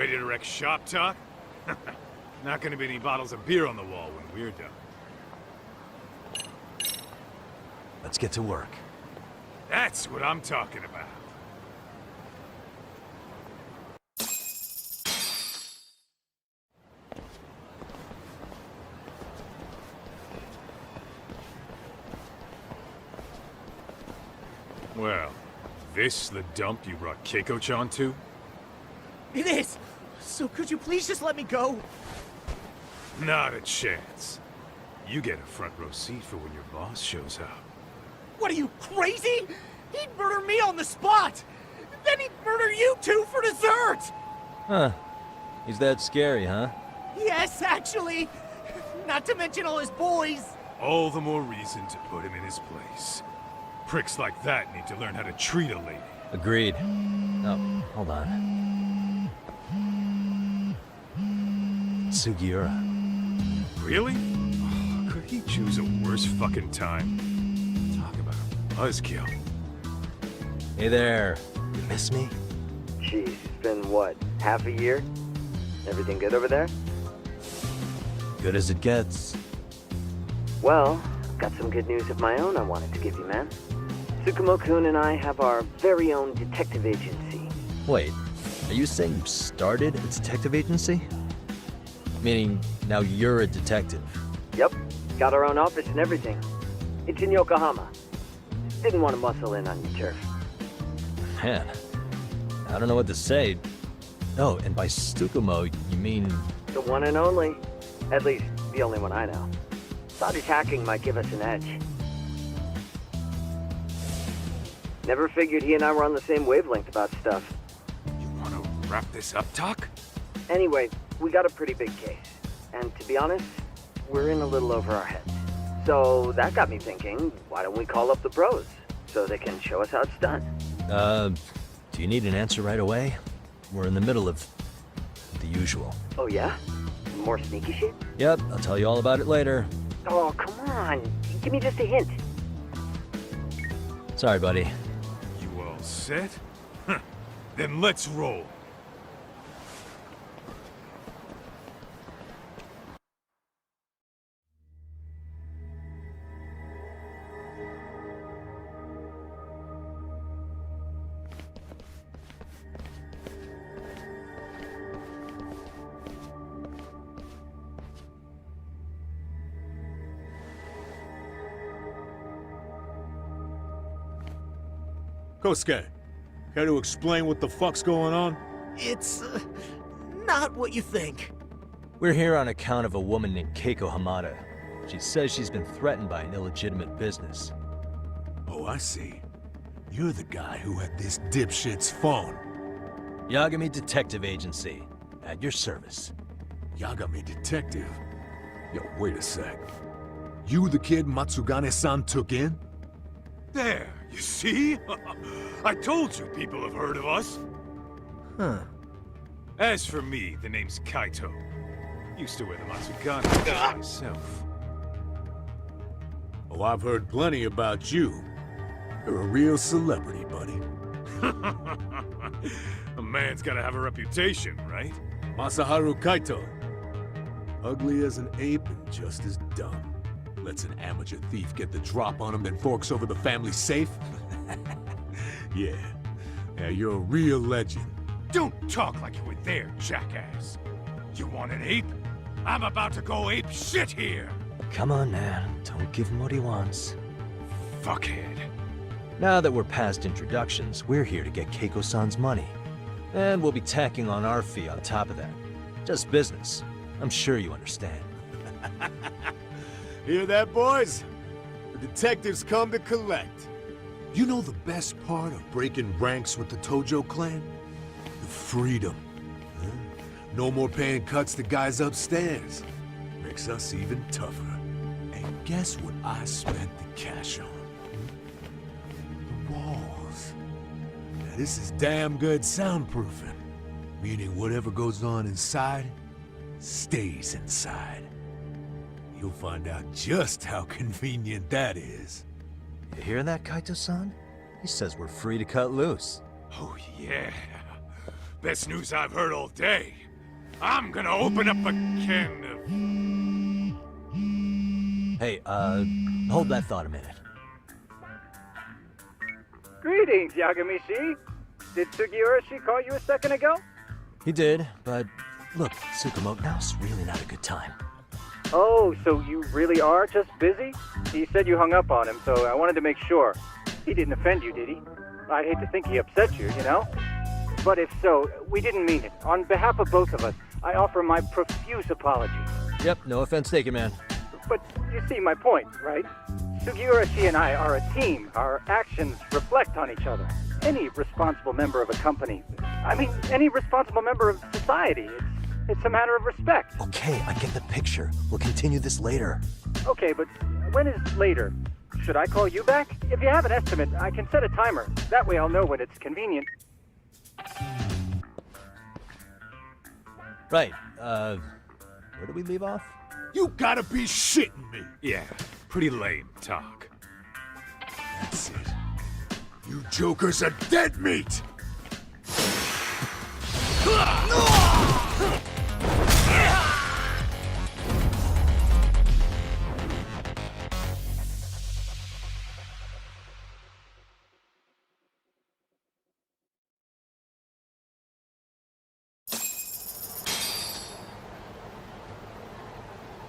Ready to wreck shop talk? Not gonna be any bottles of beer on the wall when we're done. Let's get to work. That's what I'm talking about. Well, this the dump you brought Keiko-chan to? It is! So could you please just let me go? Not a chance. You get a front row seat for when your boss shows up. What are you, crazy? He'd murder me on the spot! Then he'd murder you two for dessert! Huh. He's that scary, huh? Yes, actually! Not to mention all his boys! All the more reason to put him in his place. Pricks like that need to learn how to treat a lady. Agreed. Oh, hold on. Sugiura. Really? Oh, could he choose a worse fucking time? Talk about a buzzkill. Hey there. You miss me? Geez, it's been what, half a year? Everything good over there? Good as it gets. Well, I've got some good news of my own I wanted to give you, man. Tsukumo-kun and I have our very own detective agency. Wait, are you saying you started a detective agency? Meaning, now you're a detective? Yep, got our own office and everything. It's in Yokohama. Didn't want to muscle in on your turf. Man, I don't know what to say. Oh, and by Tsukumo, you mean... The one and only. At least, the only one I know. Thought his hacking might give us an edge. Never figured he and I were on the same wavelength about stuff. You wanna wrap this up, Doc? Anyway, we got a pretty big case. And to be honest, we're in a little over our heads. So that got me thinking, why don't we call up the bros? So they can show us how it's done. Do you need an answer right away? We're in the middle of the usual. Oh yeah? More sneaky shit? Yep, I'll tell you all about it later. Oh, come on. Give me just a hint. Sorry, buddy. You all set? Then let's roll. Kosuke, care to explain what the fuck's going on? It's... not what you think. We're here on account of a woman named Keiko Hamada. She says she's been threatened by an illegitimate business. Oh, I see. You're the guy who had this dipshit's phone. Yagami Detective Agency. At your service. Yagami Detective? Yo, wait a sec. You the kid Matsugane-san took in? There, you see? I told you people have heard of us. Huh. As for me, the name's Kaito. Used to wear the Matsugane myself. Oh, I've heard plenty about you. You're a real celebrity, buddy. A man's gotta have a reputation, right? Masaharu Kaito. Ugly as an ape and just as dumb. Lets an amateur thief get the drop on him, then forks over the family safe? Yeah. Yeah, you're a real legend. Don't talk like you were there, jackass. You want an ape? I'm about to go ape shit here! Come on, man. Don't give him what he wants. Fuckhead. Now that we're past introductions, we're here to get Keiko-san's money. And we'll be tacking on our fee on top of that. Just business. I'm sure you understand. Hear that, boys? The detectives come to collect. You know the best part of breaking ranks with the Tojo clan? The freedom. Huh? No more paying cuts to guys upstairs. Makes us even tougher. And guess what I spent the cash on? The walls. Now this is damn good soundproofing. Meaning whatever goes on inside, stays inside. You'll find out just how convenient that is. You hear that, Kaito-san? He says we're free to cut loose. Oh yeah. Best news I've heard all day. I'm gonna open up a can of... Hey, hold that thought a minute. Greetings, Yagami-shi. Did Sugiura-shi call you a second ago? He did, but look, Tsukumo, now's really not a good time. Oh, so you really are just busy? He said you hung up on him, so I wanted to make sure. He didn't offend you, did he? I'd hate to think he upset you, you know? But if so, we didn't mean it. On behalf of both of us, I offer my profuse apologies. Yep, no offense taken, man. But you see my point, right? Sugiura-shi and I are a team. Our actions reflect on each other. Any responsible member of a company, any responsible member of society, it's a matter of respect. Okay, I get the picture. We'll continue this later. Okay, but when is later? Should I call you back? If you have an estimate, I can set a timer. That way I'll know when it's convenient. Right, where do we leave off? You gotta be shitting me! Yeah, pretty lame talk. That's it. You jokers are dead meat!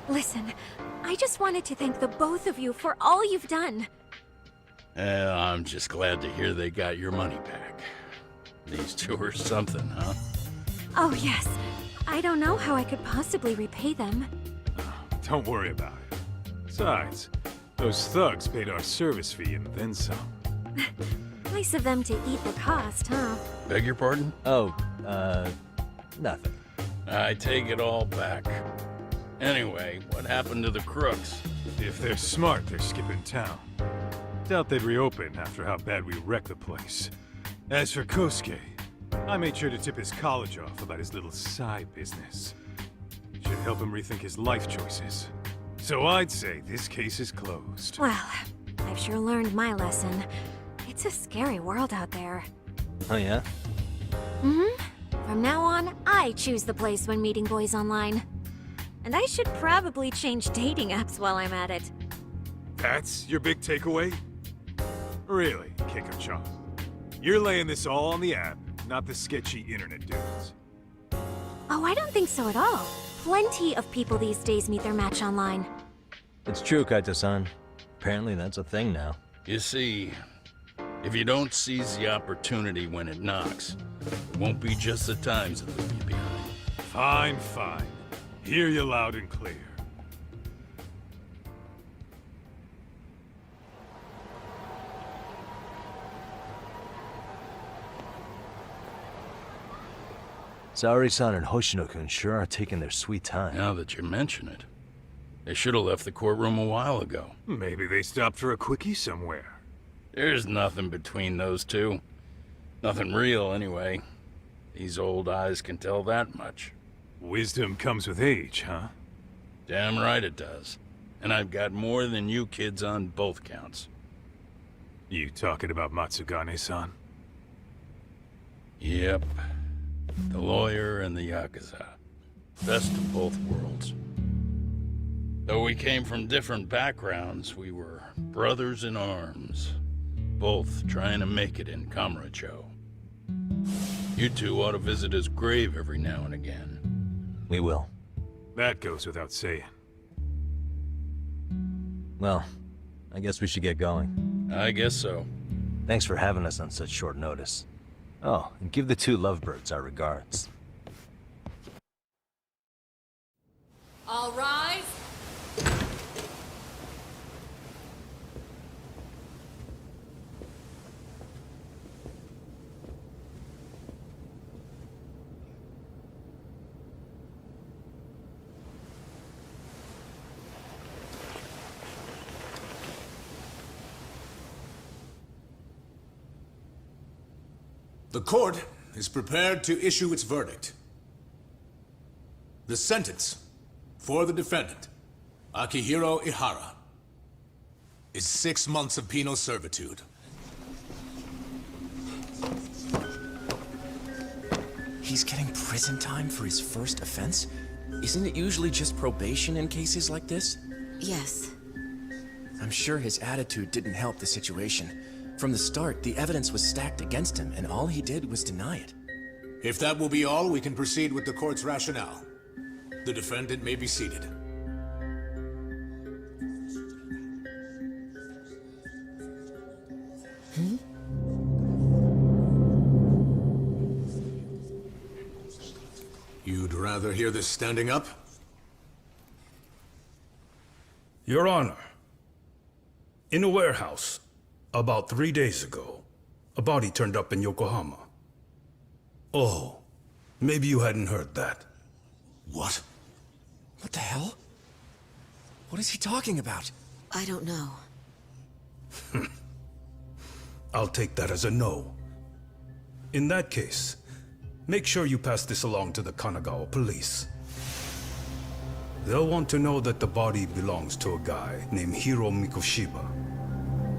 Listen, I just wanted to thank the both of you for all you've done. I'm just glad to hear they got your money back. These two are something, huh? Oh, yes. I don't know how I could possibly repay them. Don't worry about it. Besides, those thugs paid our service fee and then some. Nice of them to eat the cost, huh? Beg your pardon? Oh, nothing. I take it all back. Anyway, what happened to the crooks? If they're smart, they're skipping town. Doubt they'd reopen after how bad we wrecked the place. As for Kosuke, I made sure to tip his college off about his little side business. Should help him rethink his life choices. So I'd say this case is closed. Well, I've sure learned my lesson. It's a scary world out there. Oh, yeah? Mm-hmm. From now on, I choose the place when meeting boys online. And I should probably change dating apps while I'm at it. That's your big takeaway? Really, Keiko-chan? You're laying this all on the app, not the sketchy internet dudes. Oh, I don't think so at all. Plenty of people these days meet their match online. It's true, Kaito-san. Apparently that's a thing now. You see, if you don't seize the opportunity when it knocks, it won't be just the times that leave you behind. Fine, fine. Hear you loud and clear. Saori-san and Hoshino-kun sure are taking their sweet time. Now that you mention it, they should have left the courtroom a while ago. Maybe they stopped for a quickie somewhere. There's nothing between those two. Nothing real, anyway. These old eyes can tell that much. Wisdom comes with age, huh? Damn right it does. And I've got more than you kids on both counts. You talking about Matsugane-san? Yep. The lawyer and the Yakuza. Best of both worlds. Though we came from different backgrounds, we were brothers in arms. Both trying to make it in Kamurocho. You two ought to visit his grave every now and again. We will. That goes without saying. Well, I guess we should get going. I guess so. Thanks for having us on such short notice. Oh, and give the two lovebirds our regards. All rise. The court is prepared to issue its verdict. The sentence for the defendant, Akihiro Ihara, is 6 months of penal servitude. He's getting prison time for his first offense? Isn't it usually just probation in cases like this? Yes. I'm sure his attitude didn't help the situation. From the start, the evidence was stacked against him, and all he did was deny it. If that will be all, we can proceed with the court's rationale. The defendant may be seated. You'd rather hear this standing up? Your Honor, in a warehouse, about 3 days ago, a body turned up in Yokohama. Oh, maybe you hadn't heard that. What? What the hell? What is he talking about? I don't know. I'll take that as a no. In that case, make sure you pass this along to the Kanagawa police. They'll want to know that the body belongs to a guy named Hiro Mikoshiba.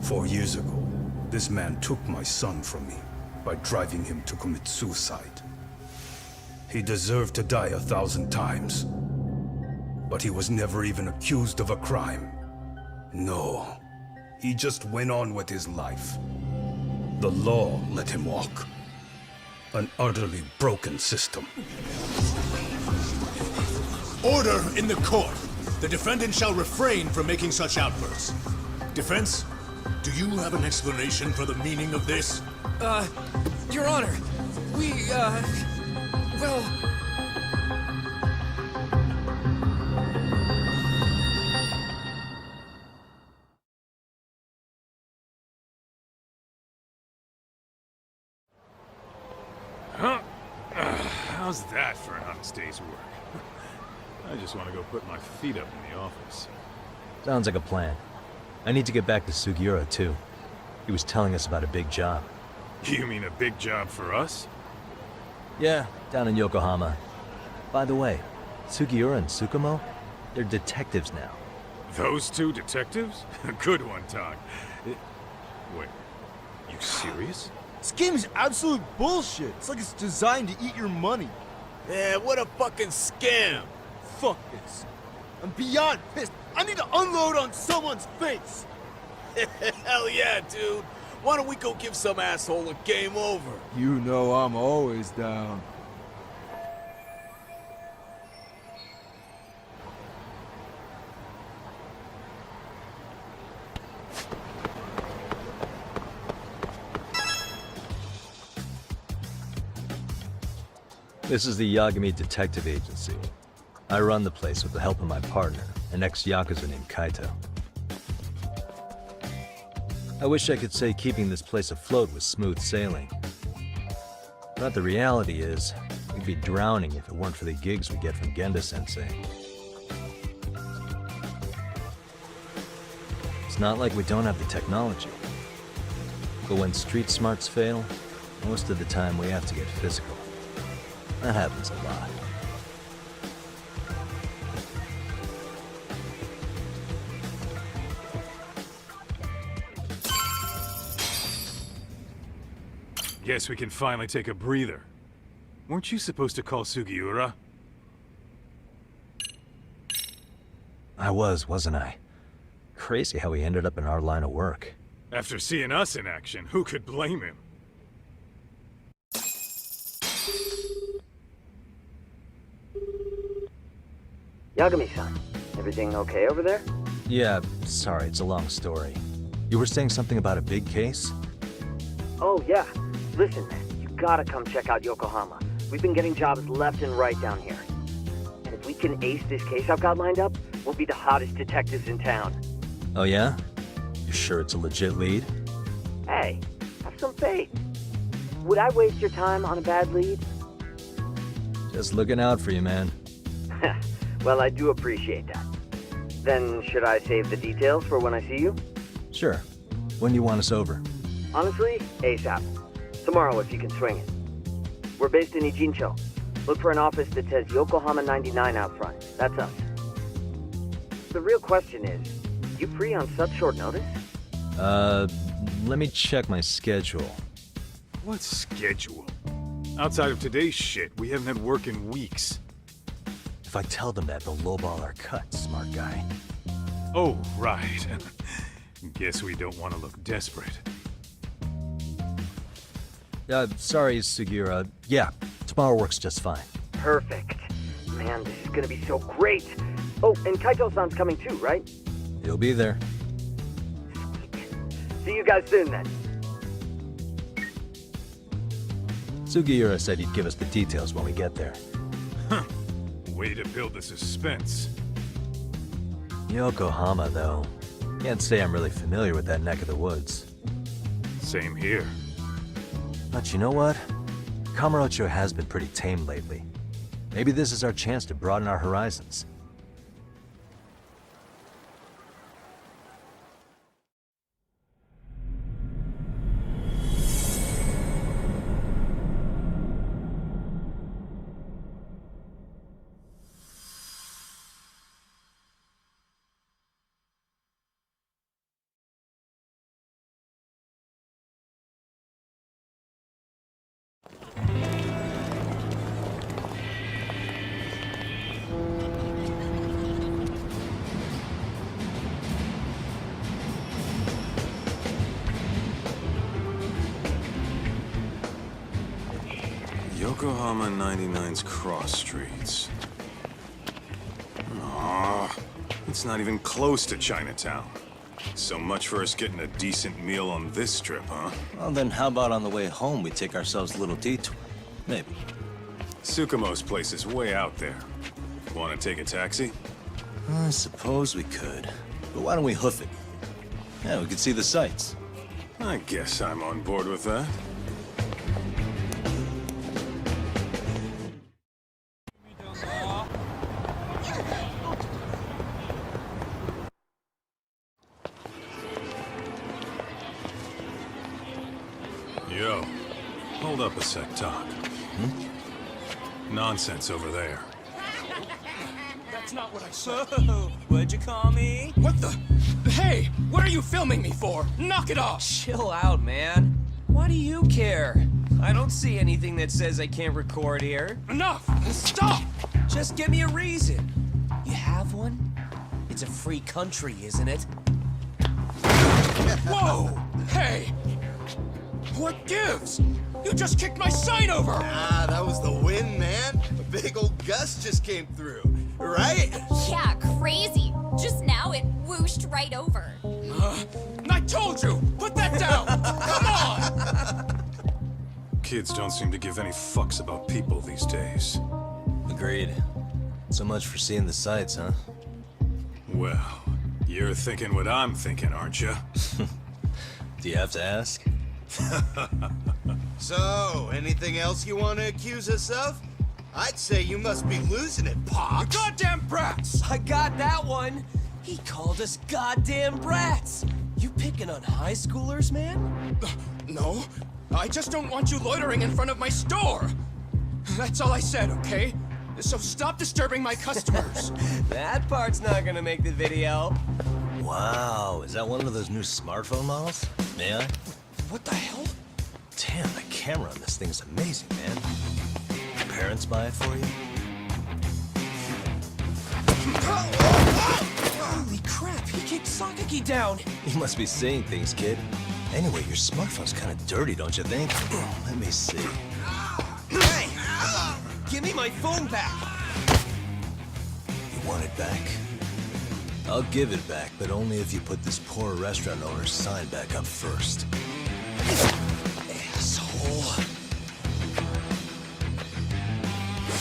4 years ago, this man took my son from me by driving him to commit suicide. He deserved to die 1,000 times, but he was never even accused of a crime. No, he just went on with his life. The law let him walk. An utterly broken system. Order in the court! The defendant shall refrain from making such outbursts. Defense, do you have an explanation for the meaning of this? Your Honor, well... How's that for an honest day's work? I just want to go put my feet up in the office. Sounds like a plan. I need to get back to Sugiura, too. He was telling us about a big job. You mean a big job for us? Yeah, down in Yokohama. By the way, Sugiura and Tsukumo, they're detectives now. Those two detectives? Good one, Todd. Wait, you serious? This game is absolute bullshit. It's like it's designed to eat your money. Yeah, what a fucking scam! Fuck this. I'm beyond pissed. I need to unload on someone's face. Hell yeah, dude! Why don't we go give some asshole a game over? You know I'm always down. This is the Yagami Detective Agency. I run the place with the help of my partner, an ex-Yakuza named Kaito. I wish I could say keeping this place afloat was smooth sailing. But the reality is, we'd be drowning if it weren't for the gigs we get from Genda-sensei. It's not like we don't have the technology. But when street smarts fail, most of the time we have to get physical. That happens a lot. Guess we can finally take a breather. Weren't you supposed to call Sugiura? I wasn't I? Crazy how he ended up in our line of work. After seeing us in action, who could blame him? Yagami-san, everything okay over there? Yeah, sorry, it's a long story. You were saying something about a big case? Oh, yeah. Listen, you gotta come check out Yokohama. We've been getting jobs left and right down here. And if we can ace this case I've got lined up, we'll be the hottest detectives in town. Oh yeah? You sure it's a legit lead? Hey, have some faith. Would I waste your time on a bad lead? Just looking out for you, man. Well, I do appreciate that. Then should I save the details for when I see you? Sure. When do you want us over? Honestly, ASAP. Tomorrow if you can swing it. We're based in Ijincho. Look for an office that says Yokohama 99 out front. That's us. The real question is, you free on such short notice? Let me check my schedule. What schedule? Outside of today's shit, we haven't had work in weeks. If I tell them that, they'll lowball our cut, smart guy. Oh, right. Guess we don't want to look desperate. Sorry, Sugiura. Yeah, tomorrow works just fine. Perfect. Man, this is gonna be so great. Oh, and Kaito-san's coming too, right? He'll be there. See you guys soon then. Sugiura said he'd give us the details when we get there. Huh. Way to build the suspense. Yokohama, though. Can't say I'm really familiar with that neck of the woods. Same here. But you know what? Kamurocho has been pretty tame lately. Maybe this is our chance to broaden our horizons. Yokohama 99's cross streets. Aw, it's not even close to Chinatown. So much for us getting a decent meal on this trip, huh? Well, then how about on the way home we take ourselves a little detour? Maybe. Tsukumo's place is way out there. Want to take a taxi? I suppose we could. But why don't we hoof it? Yeah, we could see the sights. I guess I'm on board with that. Yo, hold up a sec, Doc. Nonsense over there. That's not what I said. Whoa, what'd you call me? What the? Hey, what are you filming me for? Knock it off! Chill out, man. Why do you care? I don't see anything that says I can't record here. Enough! Stop! Just give me a reason. You have one? It's a free country, isn't it? Whoa! Hey! What gives? You just kicked my sign over! Ah, that was the wind, man. A big old gust just came through, right? Yeah, crazy. Just now it whooshed right over. I told you! Put that down! Come on! Kids don't seem to give any fucks about people these days. Agreed. So much for seeing the sights, huh? Well, you're thinking what I'm thinking, aren't you? Do you have to ask? So, anything else you want to accuse us of? I'd say you must be losing it, Pops. Goddamn brats! I got that one. He called us goddamn brats. You picking on high schoolers, man? No, I just don't want you loitering in front of my store. That's all I said, okay? So stop disturbing my customers. That part's not gonna make the video. Wow, is that one of those new smartphone models? May I? What the hell? Damn, the camera on this thing is amazing, man. Your parents buy it for you? Holy crap, he kicked Sakaki down. You must be seeing things, kid. Anyway, your smartphone's kind of dirty, don't you think? Let me see. Hey! Give me my phone back! You want it back? I'll give it back, but only if you put this poor restaurant owner's sign back up first. Asshole.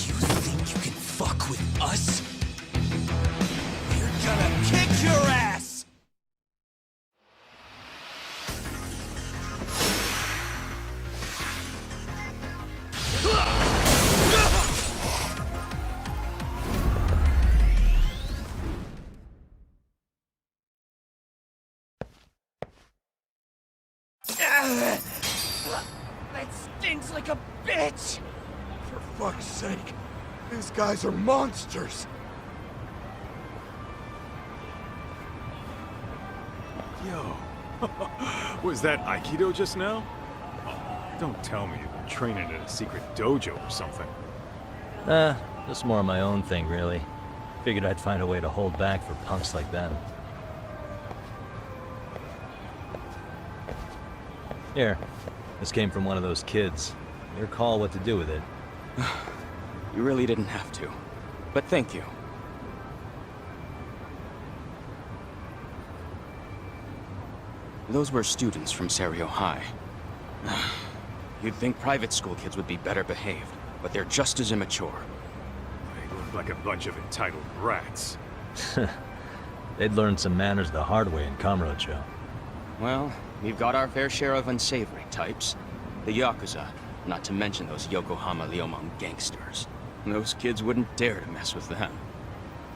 You think you can fuck with us? We're gonna kick your ass! That stinks like a bitch! For fuck's sake, these guys are monsters! Yo, was that Aikido just now? Oh, don't tell me you've been training at a secret dojo or something. Just more of my own thing, really. Figured I'd find a way to hold back for punks like them. Here, this came from one of those kids. Your call what to do with it. You really didn't have to. But thank you. Those were students from Serio High. You'd think private school kids would be better behaved, but they're just as immature. They look like a bunch of entitled brats. They'd learned some manners the hard way in Kamurocho. Well, we've got our fair share of unsavory types. The Yakuza, not to mention those Yokohama Liomang gangsters. Those kids wouldn't dare to mess with them.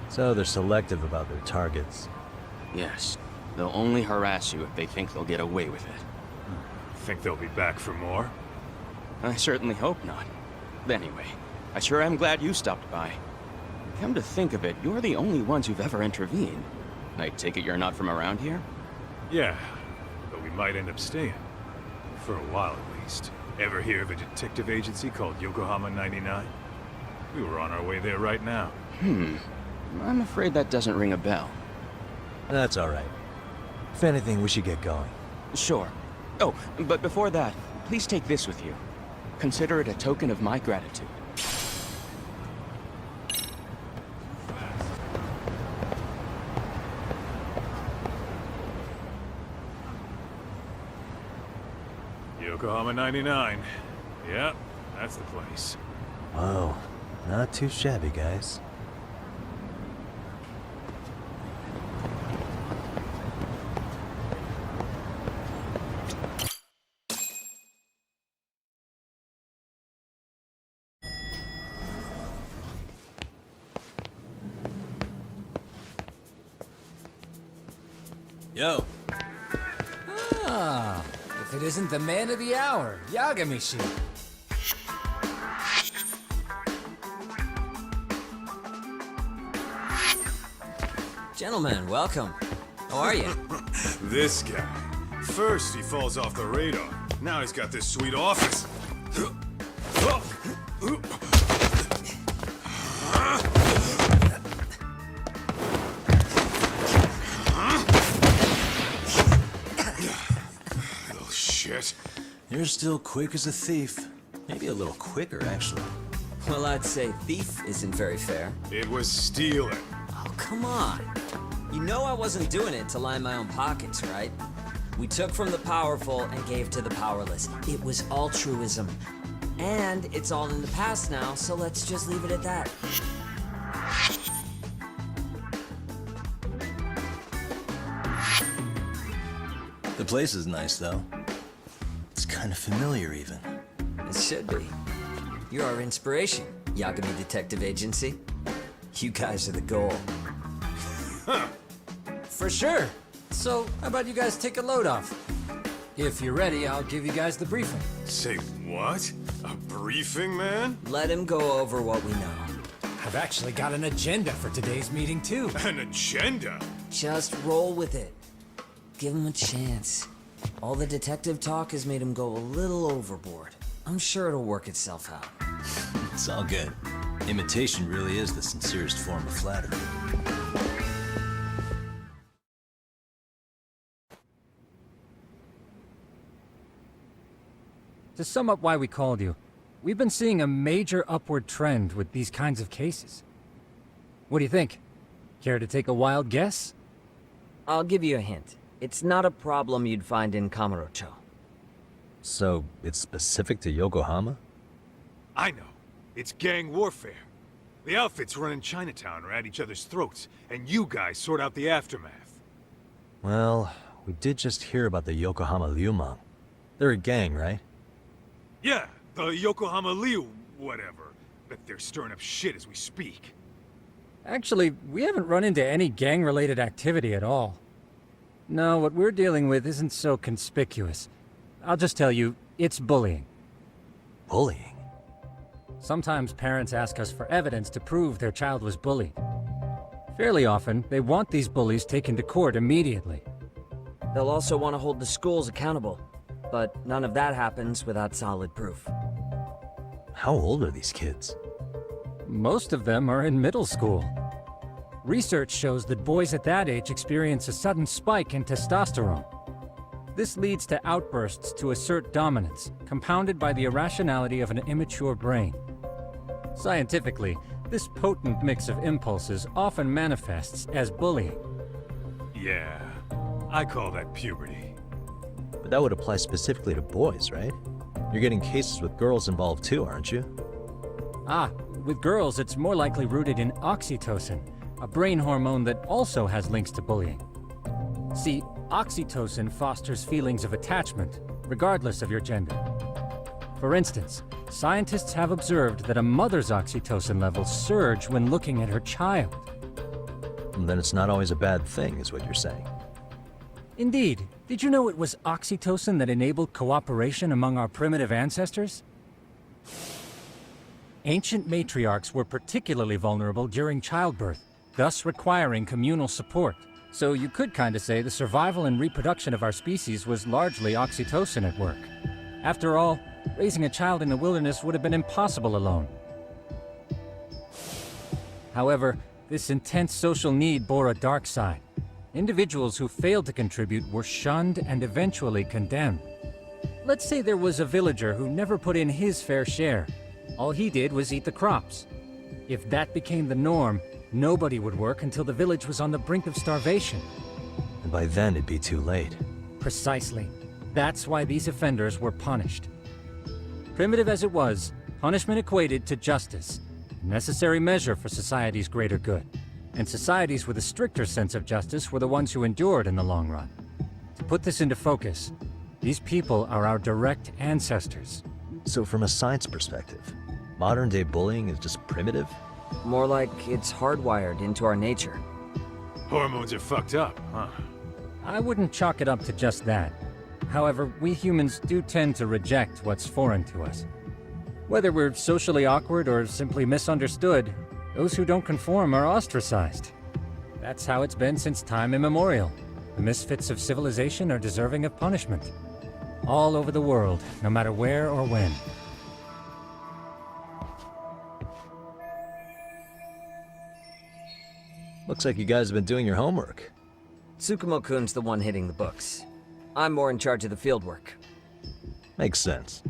So they're selective about their targets. Yes. They'll only harass you if they think they'll get away with it. Think they'll be back for more? I certainly hope not. Anyway, I sure am glad you stopped by. Come to think of it, you're the only ones who've ever intervened. I take it you're not from around here? Yeah, but we might end up staying. For a while at least. Ever hear of a detective agency called Yokohama 99? We were on our way there right now. I'm afraid that doesn't ring a bell. That's all right. If anything, we should get going. Sure. Oh, but before that, please take this with you. Consider it a token of my gratitude. Yokohama 99. Yep, that's the place. Whoa, not too shabby, guys. Yo. Ah, if it isn't the man of the hour, Yagamishi. Gentlemen, welcome. How are you? This guy. First he falls off the radar. Now he's got this sweet office. Little shit. You're still quick as a thief. Maybe a little quicker, actually. Well, I'd say thief isn't very fair. It was stealing. Oh, come on. You know I wasn't doing it to line my own pockets, right? We took from the powerful and gave to the powerless. It was altruism. And it's all in the past now, so let's just leave it at that. The place is nice, though. It's kind of familiar, even. It should be. You're our inspiration, Yagami Detective Agency. You guys are the goal. For sure. So, how about you guys take a load off? If you're ready, I'll give you guys the briefing. Say what? A briefing, man? Let him go over what we know. I've actually got an agenda for today's meeting, too. An agenda? Just roll with it. Give him a chance. All the detective talk has made him go a little overboard. I'm sure it'll work itself out. It's all good. Imitation really is the sincerest form of flattery. To sum up why we called you, we've been seeing a major upward trend with these kinds of cases. What do you think? Care to take a wild guess? I'll give you a hint. It's not a problem you'd find in Kamurocho. So, it's specific to Yokohama? I know. It's gang warfare. The outfits running Chinatown are at each other's throats, and you guys sort out the aftermath. Well, we did just hear about the Yokohama Liumang. They're a gang, right? Yeah, the Yokohama Liu, whatever. Bet they're stirring up shit as we speak. Actually, we haven't run into any gang-related activity at all. No, what we're dealing with isn't so conspicuous. I'll just tell you, it's bullying. Bullying? Sometimes parents ask us for evidence to prove their child was bullied. Fairly often, they want these bullies taken to court immediately. They'll also want to hold the schools accountable, but none of that happens without solid proof. How old are these kids? Most of them are in middle school. Research shows that boys at that age experience a sudden spike in testosterone. This leads to outbursts to assert dominance, compounded by the irrationality of an immature brain. Scientifically, this potent mix of impulses often manifests as bullying. Yeah, I call that puberty. But that would apply specifically to boys, right? You're getting cases with girls involved too, aren't you? Ah, with girls it's more likely rooted in oxytocin, a brain hormone that also has links to bullying. See, oxytocin fosters feelings of attachment, regardless of your gender. For instance, scientists have observed that a mother's oxytocin levels surge when looking at her child. And then it's not always a bad thing, is what you're saying. Indeed. Did you know it was oxytocin that enabled cooperation among our primitive ancestors? Ancient matriarchs were particularly vulnerable during childbirth, thus requiring communal support. So you could kinda say the survival and reproduction of our species was largely oxytocin at work. After all, raising a child in the wilderness would have been impossible alone. However, this intense social need bore a dark side. Individuals who failed to contribute were shunned and eventually condemned. Let's say there was a villager who never put in his fair share. All he did was eat the crops. If that became the norm, nobody would work until the village was on the brink of starvation. And by then it'd be too late. Precisely. That's why these offenders were punished. Primitive as it was, punishment equated to justice, a necessary measure for society's greater good. And societies with a stricter sense of justice were the ones who endured in the long run. To put this into focus, these people are our direct ancestors. So from a science perspective, modern-day bullying is just primitive? More like it's hardwired into our nature. Hormones are fucked up, huh? I wouldn't chalk it up to just that. However, we humans do tend to reject what's foreign to us. Whether we're socially awkward or simply misunderstood, those who don't conform are ostracized. That's how it's been since time immemorial. The misfits of civilization are deserving of punishment. All over the world, no matter where or when. Looks like you guys have been doing your homework. Tsukumo-kun's the one hitting the books. I'm more in charge of the field work. Makes sense.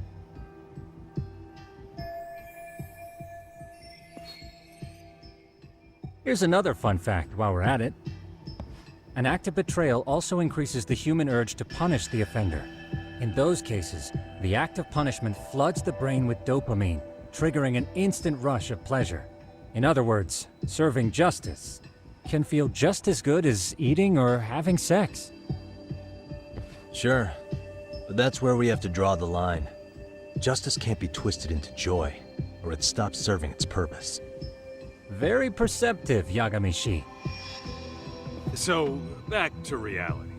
Here's another fun fact while we're at it. An act of betrayal also increases the human urge to punish the offender. In those cases, the act of punishment floods the brain with dopamine, triggering an instant rush of pleasure. In other words, serving justice can feel just as good as eating or having sex. Sure, but that's where we have to draw the line. Justice can't be twisted into joy, or it stops serving its purpose. Very perceptive, Yagami-shi. So, back to reality.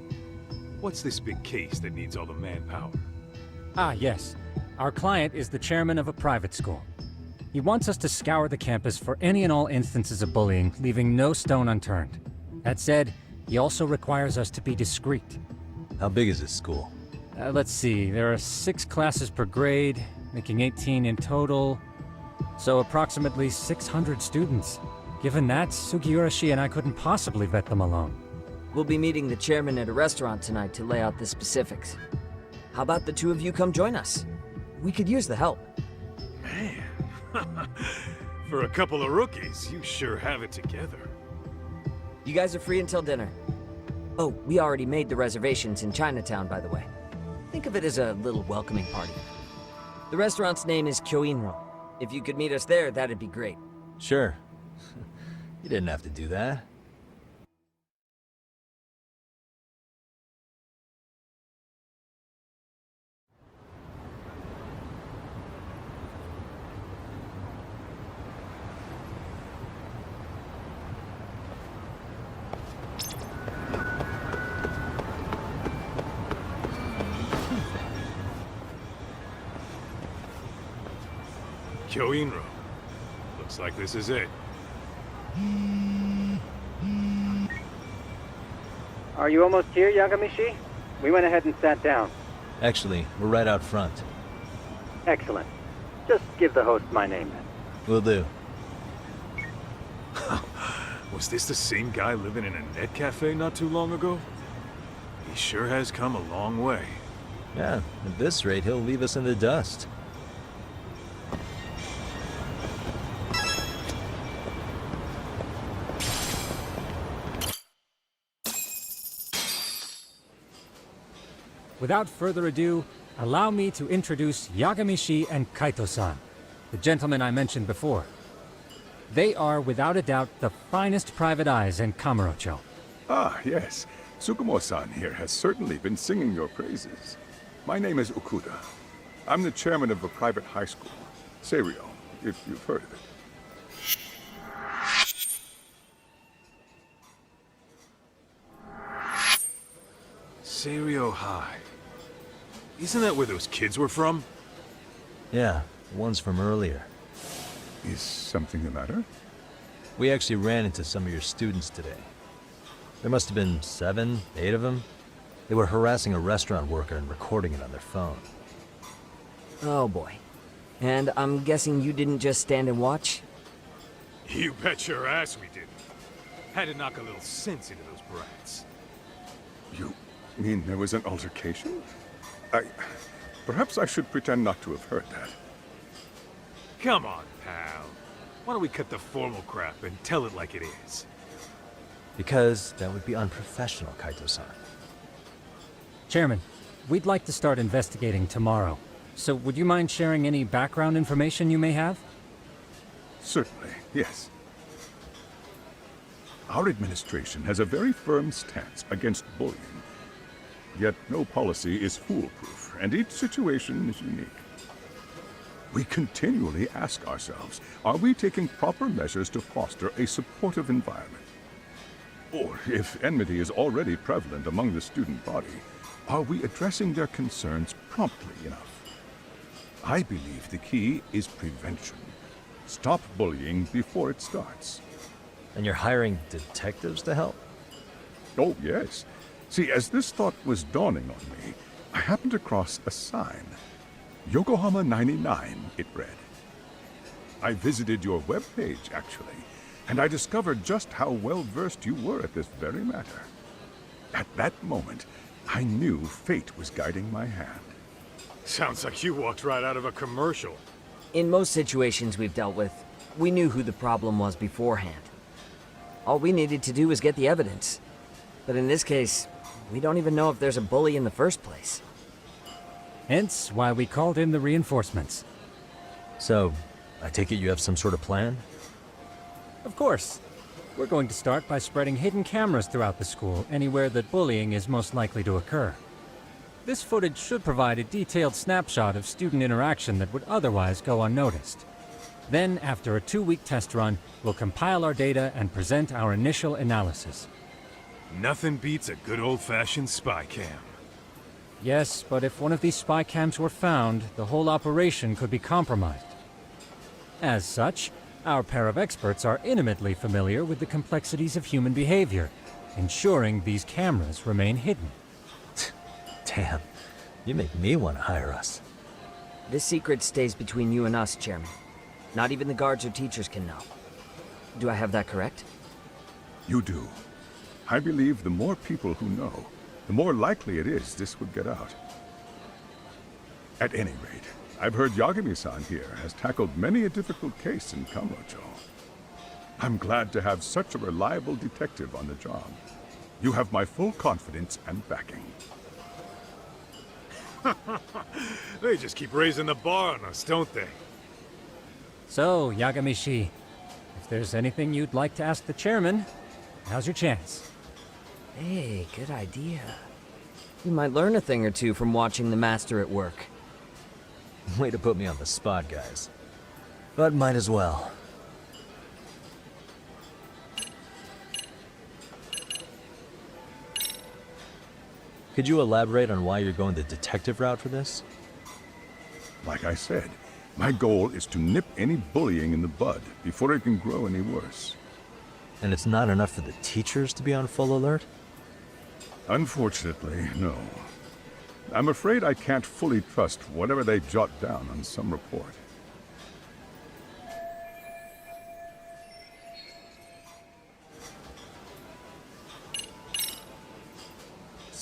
What's this big case that needs all the manpower? Ah, yes. Our client is the chairman of a private school. He wants us to scour the campus for any and all instances of bullying, leaving no stone unturned. That said, he also requires us to be discreet. How big is this school? Let's see, there are 6 classes per grade, making 18 in total. So approximately 600 students. Given that, Sugiurashi and I couldn't possibly vet them alone. We'll be meeting the chairman at a restaurant tonight to lay out the specifics. How about the two of you come join us? We could use the help. Man, for a couple of rookies, you sure have it together. You guys are free until dinner. Oh, we already made the reservations in Chinatown, by the way. Think of it as a little welcoming party. The restaurant's name is Kyoinro. If you could meet us there, that'd be great. Sure. You didn't have to do that. Kyoinro. Looks like this is it. Are you almost here, Yagami-shi? We went ahead and sat down. Actually, we're right out front. Excellent. Just give the host my name. Will do. Was this the same guy living in a net cafe not too long ago? He sure has come a long way. Yeah, at this rate, he'll leave us in the dust. Without further ado, allow me to introduce Yagamishi and Kaito-san, the gentlemen I mentioned before. They are, without a doubt, the finest private eyes in Kamurocho. Ah, yes. Tsukumo-san here has certainly been singing your praises. My name is Okuda. I'm the chairman of a private high school, Seiryo, if you've heard of it. Seiryo High. Isn't that where those kids were from? Yeah, the ones from earlier. Is something the matter? We actually ran into some of your students today. There must have been 7, 8 of them. They were harassing a restaurant worker and recording it on their phone. Oh boy. And I'm guessing you didn't just stand and watch? You bet your ass we didn't. Had to knock a little sense into those brats. You mean there was an altercation? Perhaps I should pretend not to have heard that. Come on, pal. Why don't we cut the formal crap and tell it like it is? Because that would be unprofessional, Kaito-san. Chairman, we'd like to start investigating tomorrow. So would you mind sharing any background information you may have? Certainly, yes. Our administration has a very firm stance against bullying. Yet no policy is foolproof, and each situation is unique. We continually ask ourselves, are we taking proper measures to foster a supportive environment? Or, if enmity is already prevalent among the student body, are we addressing their concerns promptly enough? I believe the key is prevention. Stop bullying before it starts. And you're hiring detectives to help? Oh, yes. See, as this thought was dawning on me, I happened across a sign. Yokohama 99, it read. I visited your webpage, actually, and I discovered just how well-versed you were at this very matter. At that moment, I knew fate was guiding my hand. Sounds like you walked right out of a commercial. In most situations we've dealt with, we knew who the problem was beforehand. All we needed to do was get the evidence. But in this case, we don't even know if there's a bully in the first place. Hence why we called in the reinforcements. So, I take it you have some sort of plan? Of course. We're going to start by spreading hidden cameras throughout the school, anywhere that bullying is most likely to occur. This footage should provide a detailed snapshot of student interaction that would otherwise go unnoticed. Then, after a 2-week test run, we'll compile our data and present our initial analysis. Nothing beats a good old-fashioned spy cam. Yes, but if one of these spy cams were found, the whole operation could be compromised. As such, our pair of experts are intimately familiar with the complexities of human behavior, ensuring these cameras remain hidden. Damn, you make me want to hire us. This secret stays between you and us, Chairman. Not even the guards or teachers can know. Do I have that correct? You do. I believe the more people who know, the more likely it is this would get out. At any rate, I've heard Yagami-san here has tackled many a difficult case in Kamurocho. I'm glad to have such a reliable detective on the job. You have my full confidence and backing. They just keep raising the bar on us, don't they? So, Yagamishi, if there's anything you'd like to ask the chairman, now's your chance. Hey, good idea. You might learn a thing or two from watching the master at work. Way to put me on the spot, guys. But might as well. Could you elaborate on why you're going the detective route for this? Like I said, my goal is to nip any bullying in the bud before it can grow any worse. And it's not enough for the teachers to be on full alert? Unfortunately, no. I'm afraid I can't fully trust whatever they jot down on some report.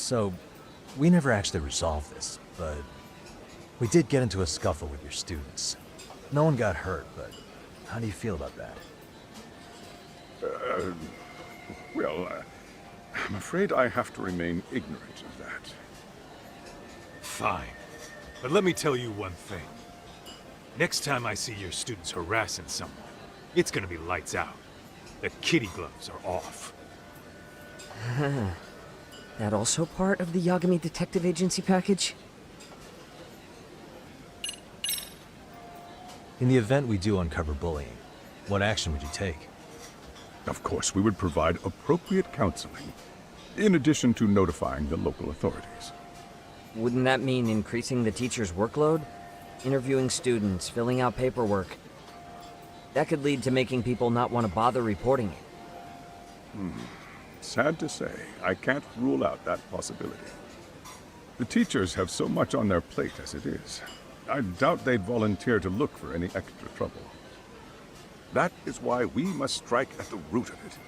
So, we never actually resolved this, but we did get into a scuffle with your students. No one got hurt, but how do you feel about that? Well, I'm afraid I have to remain ignorant of that. Fine. But let me tell you one thing. Next time I see your students harassing someone, it's gonna be lights out. The kitty gloves are off. That also part of the Yagami Detective Agency package? In the event we do uncover bullying, what action would you take? Of course, we would provide appropriate counseling, in addition to notifying the local authorities. Wouldn't that mean increasing the teacher's workload? Interviewing students, filling out paperwork. That could lead to making people not want to bother reporting it. Sad to say, I can't rule out that possibility. The teachers have so much on their plate as it is. I doubt they'd volunteer to look for any extra trouble. That is why we must strike at the root of it.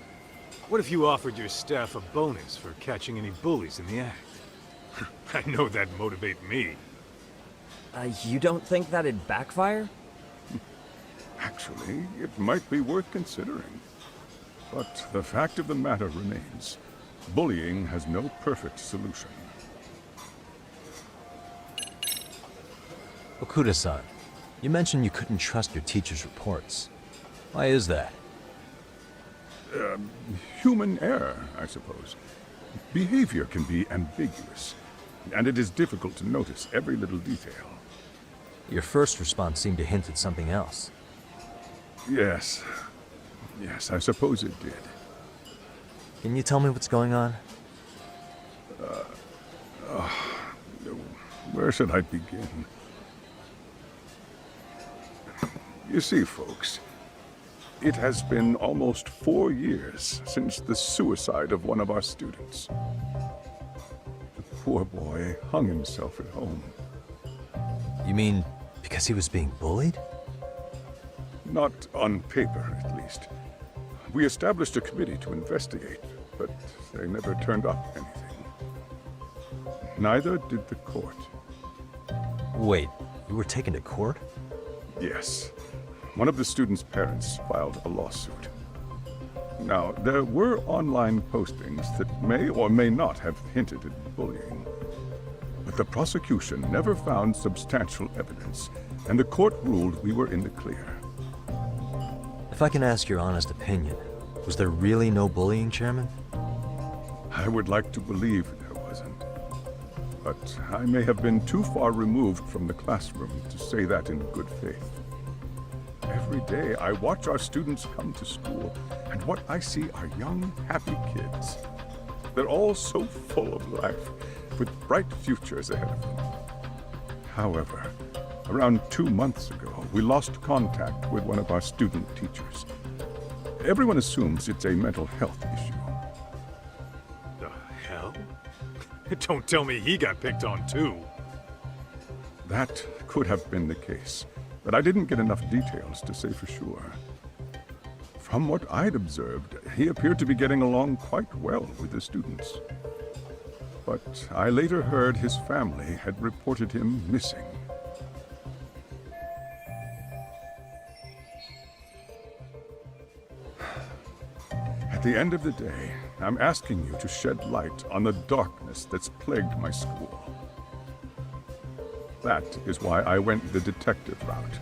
What if you offered your staff a bonus for catching any bullies in the act? I know that'd motivate me. You don't think that'd backfire? Actually, it might be worth considering. But the fact of the matter remains, bullying has no perfect solution. Okuda-san, you mentioned you couldn't trust your teacher's reports. Why is that? Human error, I suppose. Behavior can be ambiguous, and it is difficult to notice every little detail. Your first response seemed to hint at something else. Yes. Yes, I suppose it did. Can you tell me what's going on? Where should I begin? You see, folks, it has been almost 4 years since the suicide of one of our students. The poor boy hung himself at home. You mean because he was being bullied? Not on paper, at least. We established a committee to investigate, but they never turned up anything. Neither did the court. Wait, you were taken to court? Yes. One of the students' parents filed a lawsuit. Now, there were online postings that may or may not have hinted at bullying. But the prosecution never found substantial evidence, and the court ruled we were in the clear. If I can ask your honest opinion, was there really no bullying, Chairman? I would like to believe there wasn't. But I may have been too far removed from the classroom to say that in good faith. Every day I watch our students come to school, and what I see are young, happy kids. They're all so full of life, with bright futures ahead of them. However, around 2 months ago, we lost contact with one of our student teachers. Everyone assumes it's a mental health issue. The hell? Don't tell me he got picked on too. That could have been the case, but I didn't get enough details to say for sure. From what I'd observed, he appeared to be getting along quite well with the students. But I later heard his family had reported him missing. At the end of the day, I'm asking you to shed light on the darkness that's plagued my school. That is why I went the detective route.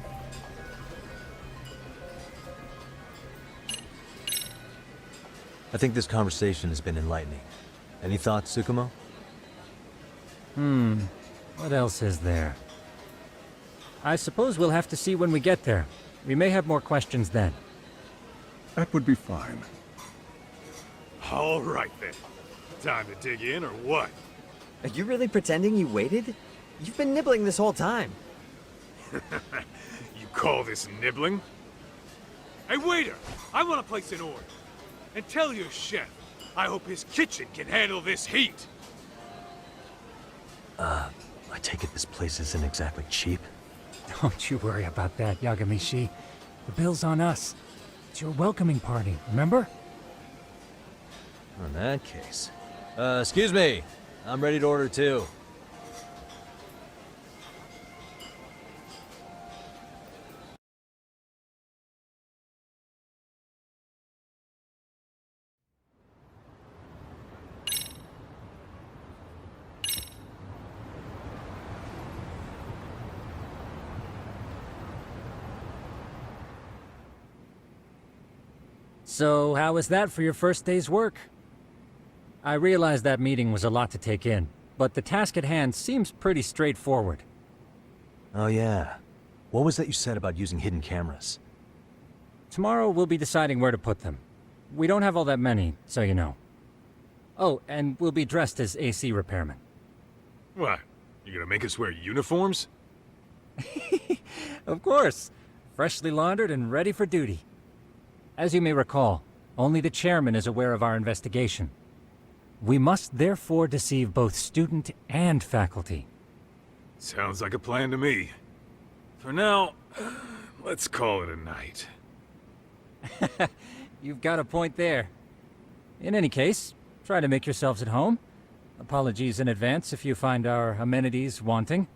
I think this conversation has been enlightening. Any thoughts, Tsukumo? What else is there? I suppose we'll have to see when we get there. We may have more questions then. That would be fine. All right then. Time to dig in or what? Are you really pretending you waited? You've been nibbling this whole time. You call this nibbling? Hey waiter, I want to place an order. And tell your chef, I hope his kitchen can handle this heat. I take it this place isn't exactly cheap? Don't you worry about that, Yagami-shi. The bill's on us. It's your welcoming party, remember? In that case. Excuse me. I'm ready to order too. So, how was that for your first day's work? I realize that meeting was a lot to take in, but the task at hand seems pretty straightforward. Oh yeah. What was that you said about using hidden cameras? Tomorrow we'll be deciding where to put them. We don't have all that many, so you know. Oh, and we'll be dressed as AC repairmen. What? You gonna make us wear uniforms? Of course. Freshly laundered and ready for duty. As you may recall, only the chairman is aware of our investigation. We must therefore deceive both student and faculty. Sounds like a plan to me. For now, let's call it a night. You've got a point there. In any case, try to make yourselves at home. Apologies in advance if you find our amenities wanting.